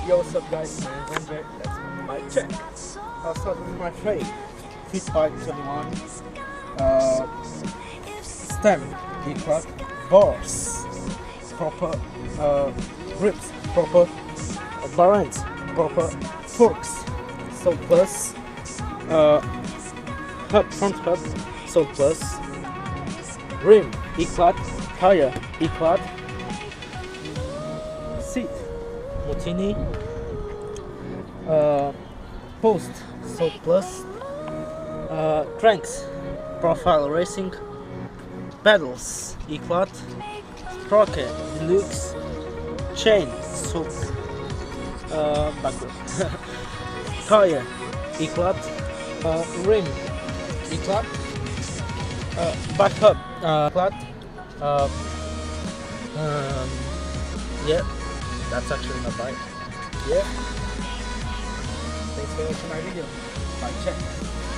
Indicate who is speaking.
Speaker 1: Yo, what's up guys, my name is Andrey, that's my bike check. I'll start with my frame. Fit Bike 21, stem, E-club, bars, proper grips, proper bar ends, proper forks, Salt Plus, hub, front hub, Salt Plus, rim, E-club, tire, E-club, seat, Mutini, post, Salt Plus, cranks, Profile Racing, pedals, E-club, sprocket, Deluxe, chain, Salt, backward, tire, E-club, rim, E-club, back hub, E-club, yeah, that's actually my bike. Yeah. Thanks for watching my video. Bike check.